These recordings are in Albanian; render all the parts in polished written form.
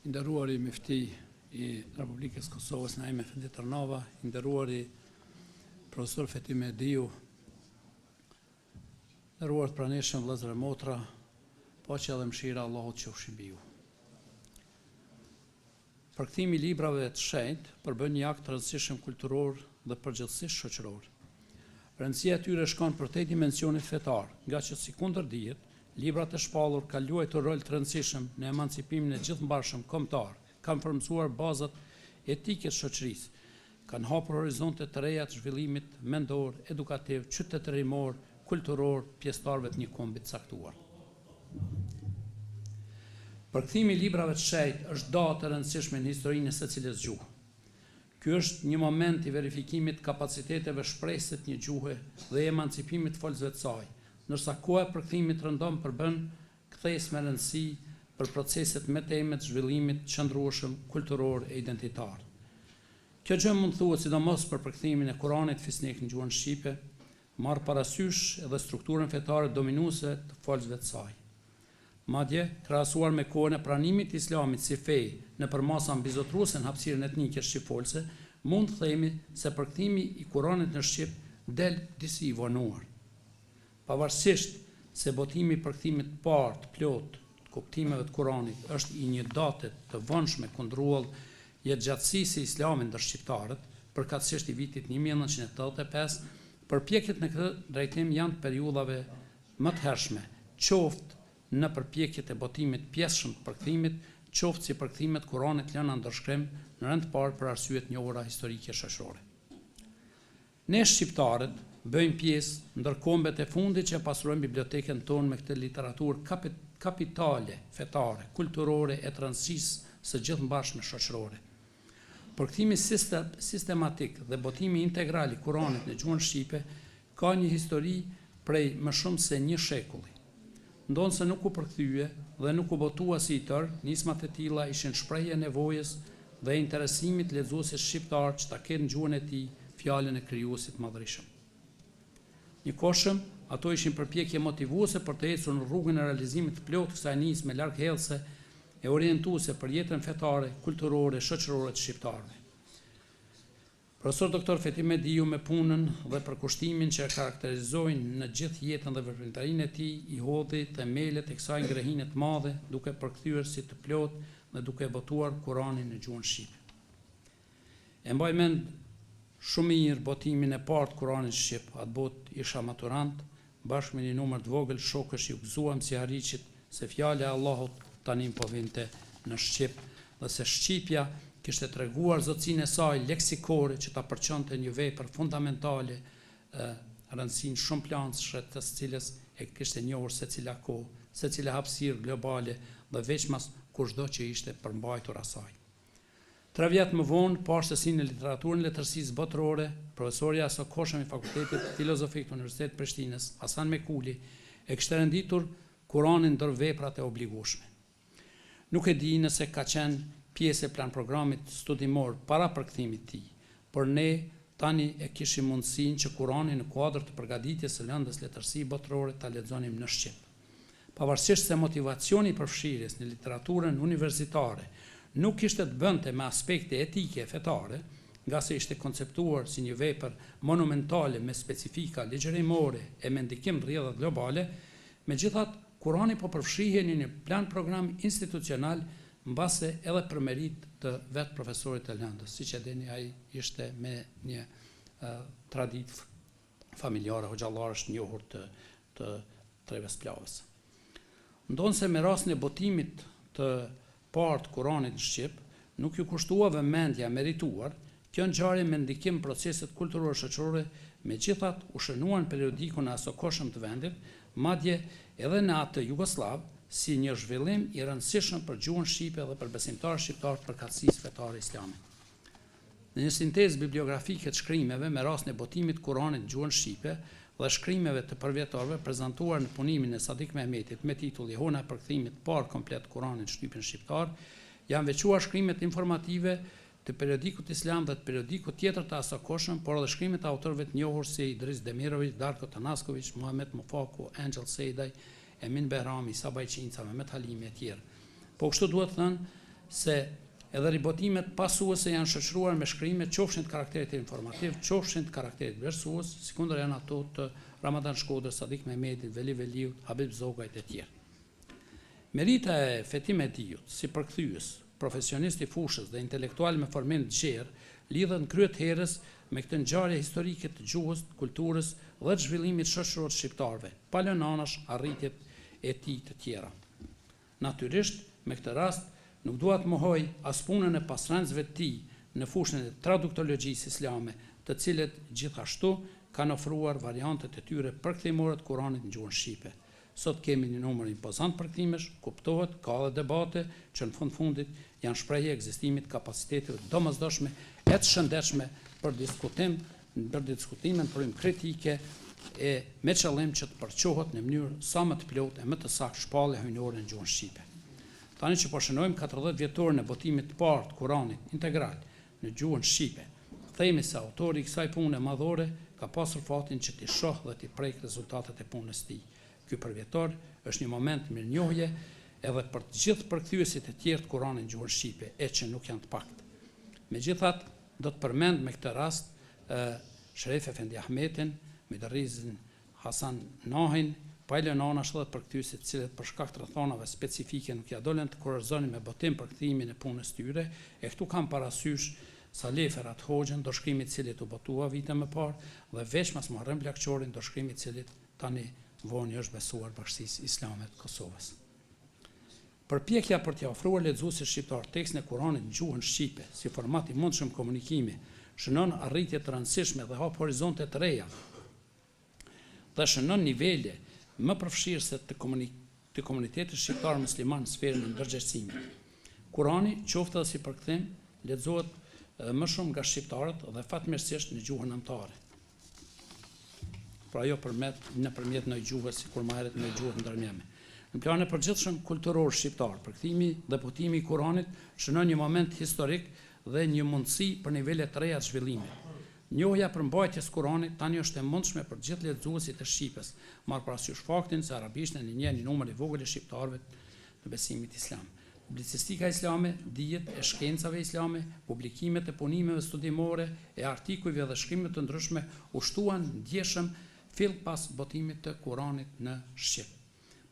nderuari mufti i Republikës Kosovës Naim Efendi Tërnava, i nderuari profesor Fetim Ediu, nderuar të pranishëm vëllezër e motra, paqja dhe mëshira e Allahut qofshin mbi ju. Përkthimi i librave të shenjtë përbën një akt të rëndësishëm kulturor dhe përgjithsisht shoqëror. Rëndësia e tyre shkon përtej dimensionit fetar, nga që sikundër dihet, librat e shpallur kanë luajtur rol të rëndësishëm në emancipimin e gjithëmbarshëm kombëtar, kanë formsuar bazat etike të shoqërisë, kanë hapur horizonte të reja të zhvillimit mendor, edukativ, qytetërimor, kulturor, pjesëtarëve të një kombi të caktuar. Përkthimi i librave të shenjtë është datë e rëndësishme në historinë e secilës gjuhë. Ky është një moment i verifikimit kapaciteteve shpresës të një gjuhe dhe emancipimit të folësve të saj, ndërsa koha e përkthimit rëndom përbën kthesë me rëndësi për proceset me teme të zhvillimit qëndrueshëm, kulturor e identitar. Kjo gjë mund thuhet sidomos për përkthimin e Kuranit fisnik në gjuhën shqipe, marr parasysh edhe strukturën fetare dominuese të folësve të saj. Madje, krahasuar me kohën e pranimit të Islamit si fe nëpër masën bizotruese në hapësirën etnike shqipfolse, mund të themi se përkthimi i Kuranit në shqip del disi i vonuar. Pavarësisht se botimi i përkthimit të parë të plot të kuptimeve të Kuranit është i një date të vonshme kundrull jetëgjatësisë së Islamit ndër shqiptarët, përkatësisht i vitit 1985, përpjekjet në këtë drejtim janë të periudhave më të hershme, qoftë në përpjekjet e botimit pjesëshëm të përkthimit, qoftë si përkthimet Kuranit lëna ndërshkrim në rend të parë për arsye të njohura historike shoqërore. Ne shqiptarët bëjmë pjesë ndër kombet e fundit që pastrojnë bibliotekën tonë me këtë literaturë kapitale, fetare, kulturore e të rëndësisë së gjithëmbarshme shoqërore. Përkthimi sistematik dhe botimi integral i Kuranit në gjuhën shqipe ka një histori prej më shumë se një shekulli. Ndonë se nuk u përkthye dhe nuk u botua si i tërë, nismat e tilla ishin shprehje e nevojës dhe interesimit lexuesit shqiptar që ta kenë në gjuhën e tij fjalën e krijuesit madhërisëm. Njëkohëshëm, ato ishin përpjekje motivuese për të ecur në rrugën e realizimit të plotë të kësaj nisme largëhelse e orientuese për jetën fetare, kulturore, shoqërore të shqiptarëve. Profesor Dr. Fetim Ediu me punën dhe përkushtimin që e karakterizojnë në gjithë jetën dhe veprimtarinë e tij, i hodhi themelet e kësaj ngrehine të madhe, duke përkthyer si të plotë dhe duke botuar Kuranin në gjuhën shqipe. E mbaj mend shumë mirë botimin e parë të Kuranit shqip, atë botë isha maturant, bashkë me një numër të vogël shokësh ju gëzuam si harriqit se fjala e Allahut tani po vinte në shqip dhe se shqipja kishte treguar zotësinë e saj leksikore që ta përçonte një vepër fundamentale, rëndësinë shumë planshme të cilës e kishte njohur secila kohë, secila hapësirë globale dhe veçmas kushdo që ishte përmbajtur asaj. 3 vjet më vonë, pastësi në literaturën e letërsisë botërore, profesori aso koshëm i Fakultetit Filozofik të Universitetit Prishtinës, Hasan Mekuli, e kishte renditur Kuranin ndër veprat e obligueshme. Nuk e di nëse ka qenë pjesë e plan programit studimor para përkthimit të tij, por ne tani e kishim mundësinë që Kuranin në kuadër të përgatitjes së lëndës letërsi botërore ta lexonim në shqip. Pavarësisht se motivacioni i përfshirjes në literaturën universitare nuk ishte të bënte me aspekte etike e fetare, nga se ishte konceptuar si një vepër monumentale me specifika ligjërimore e me ndikim rrjedha globale, megjithatë Kurani po përfshihet në një plan program institucional mbase edhe për merit të vetë profesorit të lëndës, siç e dini ai ishte me një traditë familjare hoxhallarësh njohur të Treves Plavës. Ndonse me rastin e botimit të parë të Kuranit në shqip, nuk ju kushtua vëmendja merituar, kjo ngjarje me ndikim proceset kulturore shoqërore, megjithatë u shënuan periodikun e asokoshëm të vendit, madje edhe në atë jugosllav, si një zhvillim i rëndësishëm për gjuhën shqipe dhe për besimtarët shqiptar të përkatësisë fetare islame. Në një sintezë bibliografike të shkrimeve me rastin e botimit të Kuranit në gjuhën shqipe dhe shkrimeve të përvjetorëve prezantuar në punimin e Sadik Mehmetit me titull Jehona e përkthimit parë komplet të Kuranit në shtypin shqiptar, janë veçuar shkrimet informative të periodikut islam dhe të periodikut tjetër të asakoshëm, por edhe shkrimet e autorëve të njohur si Idris Demirović, Darko Tanasković, Muhamet Mufaku, Angel Sejdaj, Emin Behrami, Sabaj Qinca, Mehmet Halimi e tjerë. Po kështu duhet thënë se edhe ribotimet pasuese janë shoqëruar me shkrime qofshin të karakterit informativ, qofshin të karakterit vlerësues, sikundër janë ato të Ramadan Shkodrës, Sadik Mehmetit, Veli Veliut, Habib Zogajt e tjerë. Merita e Fethi Mediut, si përkthyes, profesionist i fushës dhe intelektual me formim të gjerë, lidhen kryet herës me këtë ngjarje historike të gjuhës, kulturës dhe të zhvillimit shoqëror të shqiptarëve, pa lënë anash arritjet e tij të tjera. Natyrisht, me këtë rast, nuk dua të mohoj as punën e pasrendësve të tij në fushën e traduktologjisë islame, të cilët gjithashtu kanë ofruar variantet e tyre përkthimore të Kuranit në gjuhën shqipe. Sot kemi një numër impozant përkthimesh, kuptohet, ka edhe debate që në fundit janë shprehje ekzistimit kapaciteteve domosdoshme e të shëndetshme për diskutimin për kritike e me qëllim që të përqohet në mënyrë sa më të plotë e më të saktë shpallja hyjnore në gjuhën shqipe. Tani që po shënojmë 40 vjetorin e botimit të parë të Kuranit integral në gjuhën shqipe, themi se autori i kësaj pune madhore ka pasur fatin që t'i shoh dhe t'i prek rezultatet e punës tij. Ky përvjetor është një moment mirënjohje edhe për të gjithë përkthyesit e tjerë të Kuranit në gjuhën shqipe, e që nuk janë të pakët. Megjithatë, do të përmend me këtë rast Sherif Efendi Ahmetin, Midarizin Hasan Nahin, Pajlen Anash dhe përkthyesit të cilët për shkak të rrethonave specifike nuk ja dolen të kurorëzonin me botim përkthimin e punës tyre, e këtu kam parasysh Salih Ferhat Hoxhën, dorëshkrimi i cilit u botua vite më parë, dhe veç mas Muharrem Blakçorin, dorëshkrimi i cilit tani voni është besuar Bashkisë Islame të Kosovës. Përpjekja për t'ia ofruar lexuesit shqiptar tekstin e Kuranit në gjuhën shqipe, si format i mundshëm komunikimi, shënon arritje të rëndësishme dhe hap horizonte të reja, dhe shënon nivele më përfshirëse të komunitetit shqiptar musliman në sferën e ndërgjegjësimit. Kurani, qoftë edhe si përkthim, lexohet më shumë nga shqiptarët dhe fatmirësisht në gjuhën anëtare. Pra jo nëpërmjet një gjuhës, si kur ma heret në gjuhët ndërmjeme. Në planin e përgjithshëm kulturor shqiptar, përkthimi dhe botimi i Kuranit shënon një moment historik dhe një mundësi për nivele të reja të zhvillimit. Njohja për mbajtjes Kuranit tani është e mundshme për gjithë lexuesit e Shqipës, marrë parasysh faktin se arabishtën e njeh një numër i vogël e shqiptarëve të besimit islam. Publicistika islame, dijet e shkencave islame, publikimet e punimeve studimore e artikujve dhe shkrimet të ndryshme u shtuan ndjeshëm fill pas botimit të Kuranit në Shqip.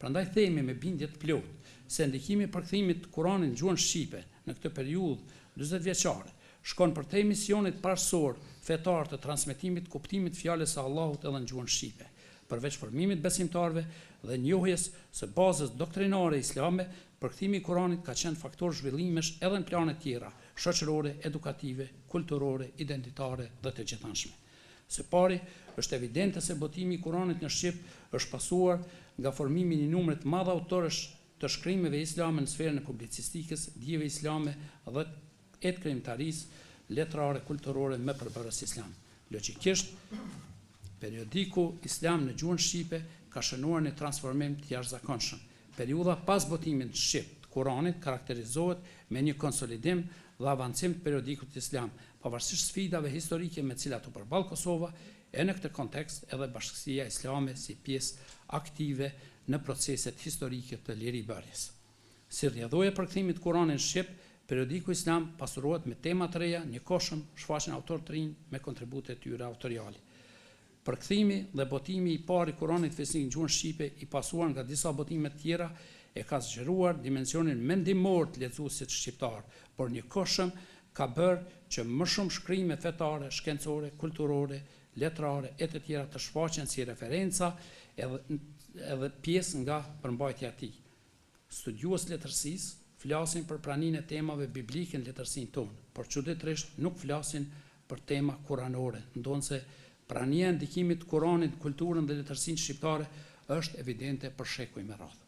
Prandaj themi me bindje të plotë se ndikimi i përkthimit të Kuranit në gjuhën shqipe në këtë periudhë 40 vjeçare shkon për te misionit parësor fetar të transmetimit kuptimit fjalës së Allahut edhe në gjuhën shqipe, përveç formimit besimtarëve dhe njohjes së bazës doktrinare islame. Përkthimi i Kuranit ka qenë faktor zhvillimesh edhe në plane tjera, shoqërore, edukative, kulturore, identitare dhe të gjithanshme. Së pari, është evidente se botimi i Kuranit në Shqip është pasuar nga formimi i një numri të madh autorësh të shkrimeve islame në sferën e publicistikës, dijeve islame dhe të krijimtarisë letrare kulturore me përbërës islam. Logjikisht, periodiku islam në gjuhën shqipe ka shënuar një transformim të jashtëzakonshëm. Periudha pas botimit në Shqip të Kuranit karakterizohet me një konsolidim dhe avancim të periodikut islam, pavarësisht sfidave historike me cilat u përball Kosova, e në këtë kontekst edhe Bashkësia Islame si pjesë aktive në proceset historike të liribërjes. Si rrjedhoje përkthimit të Kuranit në Shqip, periodiku islam pasurohet me tema të reja, njëkohshëm shfaqen autorë të rinj me kontribute të tyre autoriale. Përkthimi dhe botimi i parë i Kuranit fesnik në gjuhën shqipe, i pasuar nga disa botime të tjera, e ka zgjeruar dimensionin mendimor të lexuesit shqiptar, por njëkohshëm ka bërë që më shumë shkrime fetare, shkencore, kulturore, letrare e të tjera të shfaqen si referenca edhe pjesë nga përmbajtja e tij. Studiues letërsisë flasin për praninë e temave biblike në letërsinë tonë, por çuditërisht nuk flasin për tema kuranore, ndonse prania e ndikimit të Kuranit në kulturën dhe letërsinë shqiptare është evidente për shekuj me radhë.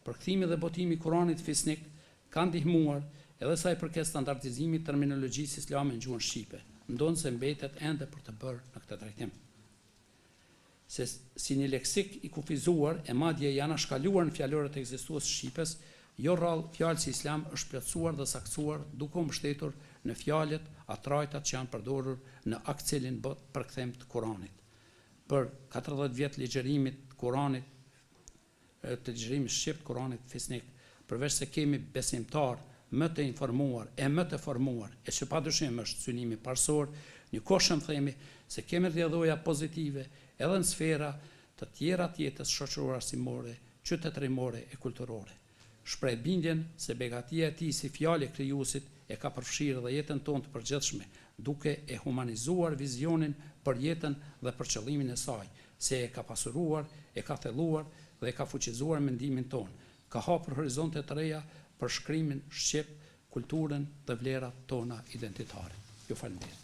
Përkthimi dhe botimi i Kuranit fisnik kanë ndihmuar edhe sa i përket standardizimit të terminologjisë islame në gjuhën shqipe, ndonse mbetet ende për të bërë në këtë drejtim. Se si një leksik i kufizuar e madje janë shkaluar në fjalorët ekzistues shqipes, jo rrallë fjalë si islam është plotësuar dhe saktuar duke u mbështetur në fjalët atrajtat që janë përdorur në akcelin bot përkthim të Kuranit. Për 40 vjet ligjerimit të Kuranit, të ligjerimit shqip të Kuranit fisnik, përveç se kemi besimtar më të informuar e më të formuar, e që padyshim është synimi parsor, një koshëm themi se kemi rrjedhoja pozitive edhe në sfera të tjera të jetës shoqërorasimore, qytetërimore e kulturore. Shpreh bindjen se begatia e tij si fjalë krijuesit e ka përfshirë dhe jetën tonë të përgjithshme, duke e humanizuar vizionin për jetën dhe për qëllimin e saj, se e ka pasuruar, e ka thelluar dhe e ka fuqizuar mendimin tonë, ka hapur horizonte të reja për shkrimin shqip, kulturën dhe vlerat tona identitare. Ju falenderoj.